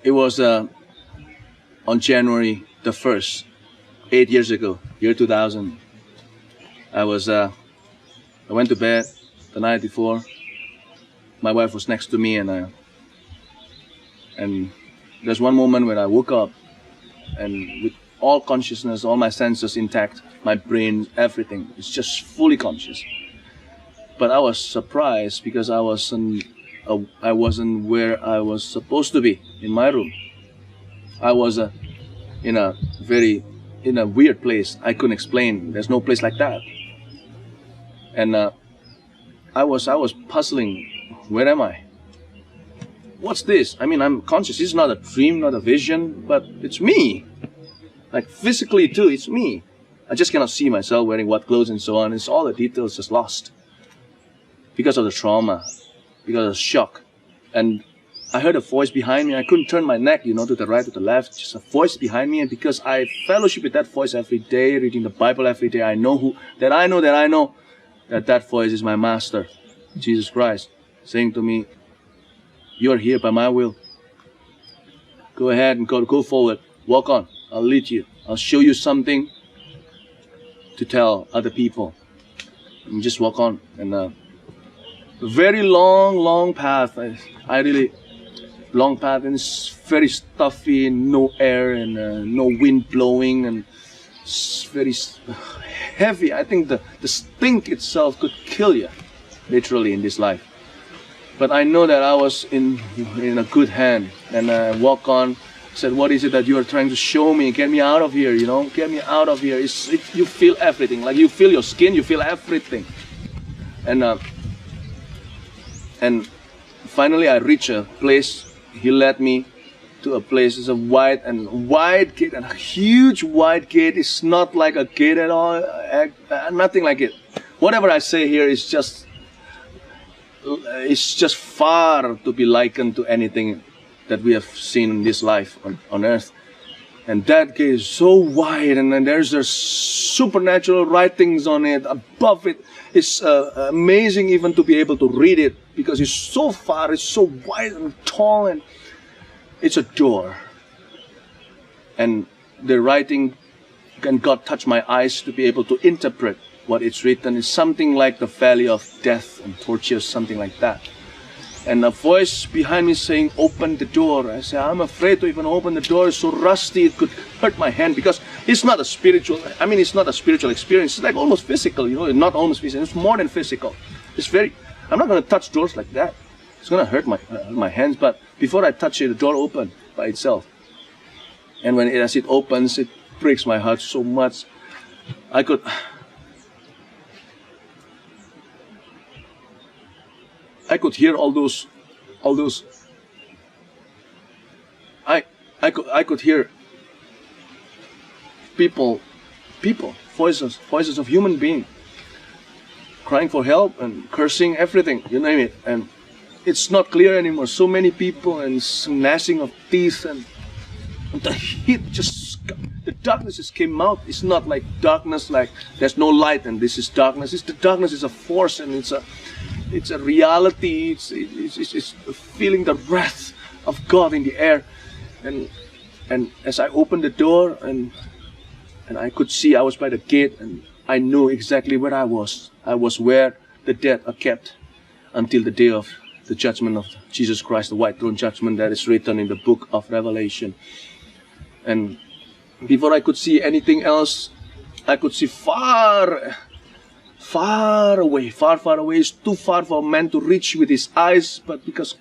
It was on January the 1st, 8 years ago, year 2000. I went to bed the night before. My wife was next to me, and there's one moment when I woke up, and with all consciousness, all my senses intact, my brain, everything, it's just fully conscious. But I was surprised because I wasn't where I was supposed to be, in my room. I was in a weird place. I couldn't explain. There's no place like that. And I was puzzling. Where am I? What's this? I mean, I'm conscious. It's not a dream, not a vision, but it's me. Like physically too, it's me. I just cannot see myself wearing what clothes and so on. It's all the details just lost. Because of the trauma, because of the shock. And I heard a voice behind me. I couldn't turn my neck, to the right, to the left. Just a voice behind me. And because I fellowship with that voice every day, reading the Bible every day, I know that voice is my master, Jesus Christ, saying to me, "You are here by my will. Go ahead and go forward. Walk on. I'll lead you. I'll show you something to tell other people. And just walk on." And a very long path. Long path, and it's very stuffy, and no air, and no wind blowing, and it's very heavy. I think the stink itself could kill you, literally, in this life. But I know that I was in a good hand, and I walk on. Said, "What is it that you are trying to show me? Get me out of here, Get me out of here." You feel everything, like you feel your skin, you feel everything. And finally I reach a place. He led me to a place. It's a wide gate, and a huge wide gate. It's not like a gate at all, nothing like it. Whatever I say here is just far to be likened to anything that we have seen in this life on earth. And that gate is so wide, and then there's supernatural writings on it. Above it, it's amazing even to be able to read it, because it's so far, it's so wide and tall, and it's a door. And the writing, and God touched my eyes to be able to interpret what it's written. It's something like the valley of death and torture, something like that. And a voice behind me saying, "Open the door." I say, "I'm afraid to even open the door. It's so rusty, it could hurt my hand," because it's not a spiritual experience. It's like almost physical, not almost physical. It's more than physical. I'm not going to touch doors like that. It's going to hurt my hands. But before I touch it, the door opened by itself. And as it opens, it breaks my heart so much. I could hear all those. I could hear people, voices of human beings, crying for help and cursing, everything, you name it. And it's not clear anymore. So many people, and gnashing of teeth, and the heat the darkness just came out. It's not like darkness, like there's no light and this is darkness. The darkness is a force, and it's a reality. It's feeling the wrath of God in the air. And as I opened the door, and I could see, I was by the gate, and I knew exactly where I was. I was where the dead are kept until the day of the judgment of Jesus Christ, the white throne judgment that is written in the book of Revelation. And before I could see anything else, I could see far away. It's too far for a man to reach with his eyes, but because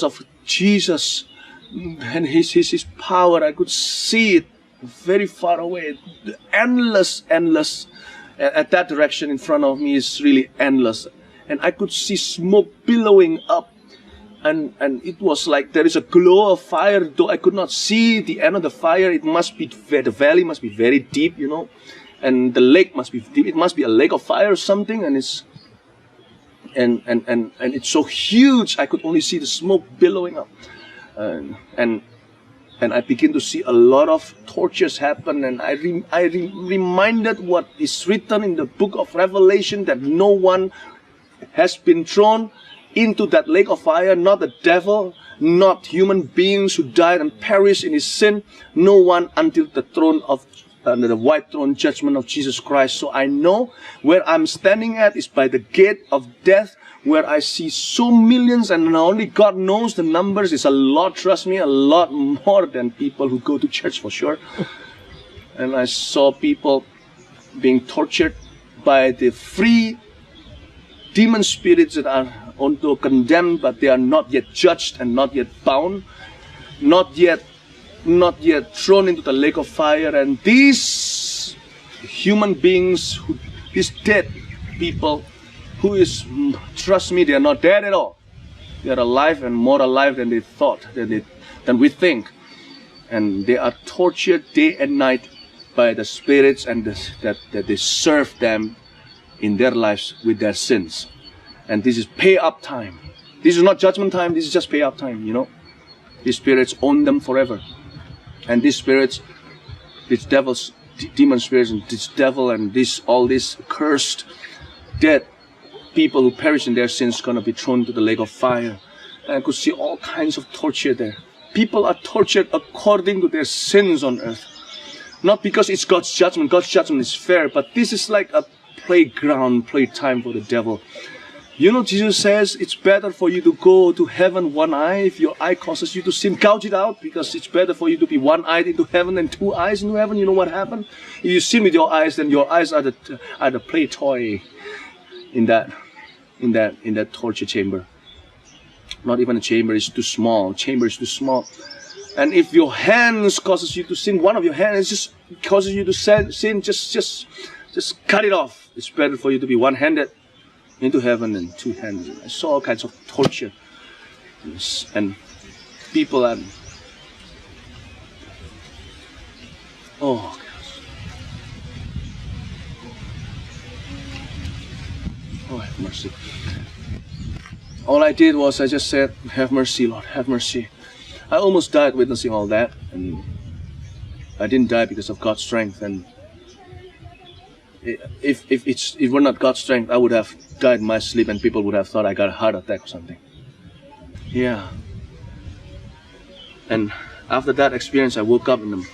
of Jesus and his power, I could see it very far away. Endless. At that direction in front of me is really endless. And I could see smoke billowing up. And it was like there is a glow of fire, though I could not see the end of the fire. The valley must be very deep, and the lake must be deep. It must be a lake of fire or something, and it's so huge. I could only see the smoke billowing up, and I begin to see a lot of tortures happen. And I reminded what is written in the book of Revelation, that no one has been thrown into that lake of fire, not the devil, not human beings who died and perished in his sin, no one until the throne of the white throne judgment of Jesus Christ. So I know where I'm standing at is by the gate of death, where I see so millions, and only God knows the numbers. It's a lot, trust me, a lot more than people who go to church for sure. And I saw people being tortured by the free demon spirits that are also condemned, but they are not yet judged and not yet bound, not yet thrown into the lake of fire. And these human beings, these dead people, trust me, they are not dead at all. They are alive and more alive than they thought, than we think. And they are tortured day and night by the spirits and that they serve them in their lives with their sins. And this is pay up time. This is not judgment time, this is just pay up time, you know. These spirits own them forever. And these spirits, these devils, demon spirits, and this devil and all these cursed, dead people who perish in their sins gonna be thrown to the lake of fire. And I could see all kinds of torture there. People are tortured according to their sins on earth. Not because it's God's judgment. God's judgment is fair, but this is like a playtime for the devil. You know, Jesus says it's better for you to go to heaven one eye. If your eye causes you to sin, gouge it out, because it's better for you to be one-eyed into heaven than two eyes into heaven. You know what happened? If you sin with your eyes, then your eyes are the play toy in that torture chamber. Not even a chamber, is too small. Chamber is too small. And if your hands causes you to sin, one of your hands just causes you to sin, just cut it off. It's better for you to be one-handed into heaven than two-handed. I saw all kinds of torture. And people are... Oh, gosh. Oh, have mercy. All I did was I just said, have mercy, Lord, have mercy. I almost died witnessing all that, and I didn't die because of God's strength. And if it were not God's strength, I would have died in my sleep, and people would have thought I got a heart attack or something. Yeah. And after that experience, I woke up in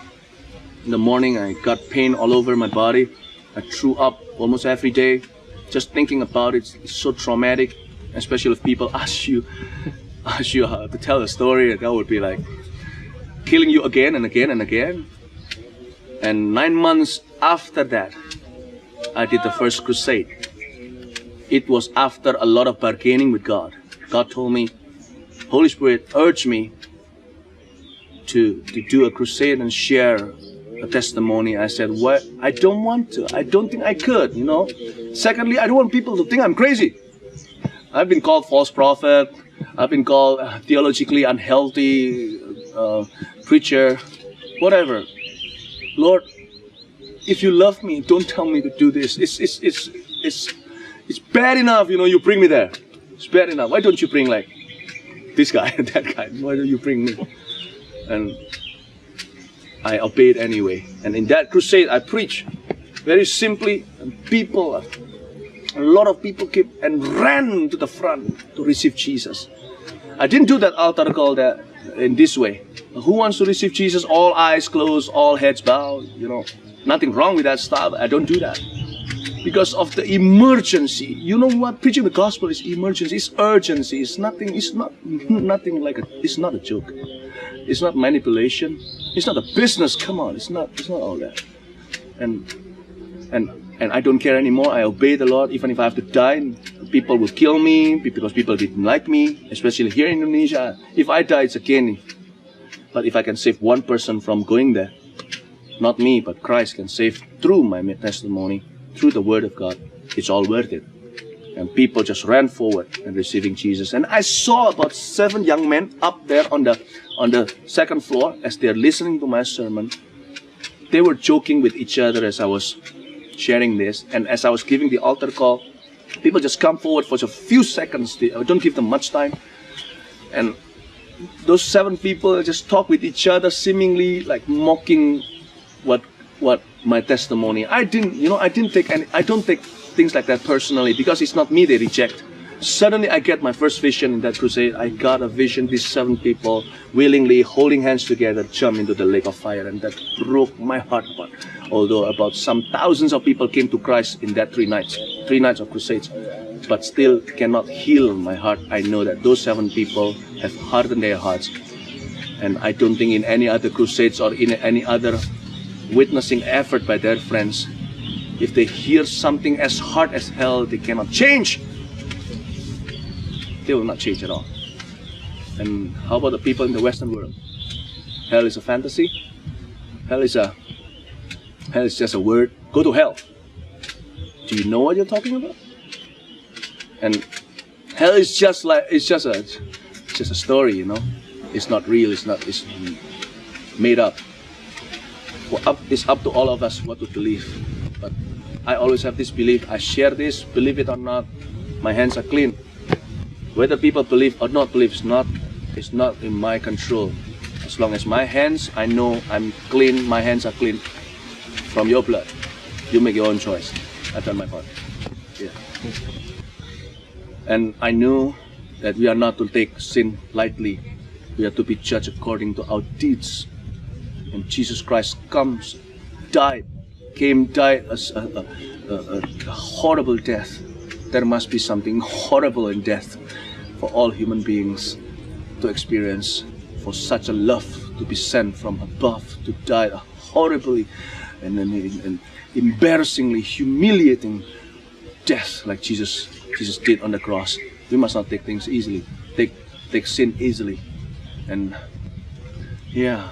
the morning. I got pain all over my body. I threw up almost every day. Just thinking about it, it's so traumatic. Especially if people ask you to tell a story, that would be like killing you again and again and again. And 9 months after that, I did the first crusade. It was after a lot of bargaining with God. God told me, Holy Spirit urged me to do a crusade and share a testimony. I said, what? I don't want to. I don't think I could, you know. Secondly, I don't want people to think I'm crazy. I've been called false prophet. I've been called theologically unhealthy preacher, whatever. Lord, if you love me, don't tell me to do this. It's bad enough, you know. You bring me there. It's bad enough. Why don't you bring like this guy, that guy? Why don't you bring me? And I obeyed anyway. And in that crusade, I preached very simply, and a lot of people came and ran to the front to receive Jesus. I didn't do that altar call in this way. Who wants to receive Jesus? All eyes closed, all heads bowed, you know. Nothing wrong with that style. I don't do that. Because of the emergency. You know what? Preaching the gospel is emergency. It's urgency. It's not a joke. It's not manipulation. It's not a business. Come on. It's not all that. And I don't care anymore. I obey the Lord, even if I have to die. People will kill me because people didn't like me, especially here in Indonesia. If I die, it's a gain. But if I can save one person from going there, not me, but Christ can save through my testimony, through the Word of God, it's all worth it. And people just ran forward and receiving Jesus. And I saw about 7 young men up there on the second floor as they're listening to my sermon. They were joking with each other as I was sharing this, and as I was giving the altar call, people just come forward for just a few seconds. I don't give them much time, and those 7 people just talk with each other, seemingly like mocking what my testimony. I don't take things like that personally, because it's not me they reject. Suddenly I get my first vision in that crusade. I got a vision, these 7 people willingly holding hands together jump into the lake of fire, and that broke my heart apart. Although about some thousands of people came to Christ in that 3 nights of crusades, but still cannot heal my heart. I know that those 7 people have hardened their hearts, and I don't think in any other crusades or in any other witnessing effort by their friends, if they hear something as hard as hell, they cannot change. They will not change at all. And how about the people in the Western world? Hell is a fantasy. Hell is just a word. Go to hell. Do you know what you're talking about? And hell is just a story, you know. It's not real. It's made up. It's up to all of us what to believe. But I always have this belief. I share this. Believe it or not, my hands are clean. Whether people believe or not believe is not in my control. As long as my hands, I know I'm clean, my hands are clean from your blood. You make your own choice. I've done my part. Yeah. And I knew that we are not to take sin lightly. We are to be judged according to our deeds. And Jesus Christ died as a horrible death. There must be something horrible in death for all human beings to experience, for such a love to be sent from above to die a horribly and embarrassingly humiliating death like Jesus did on the cross. We must not take things easily, take sin easily. And yeah,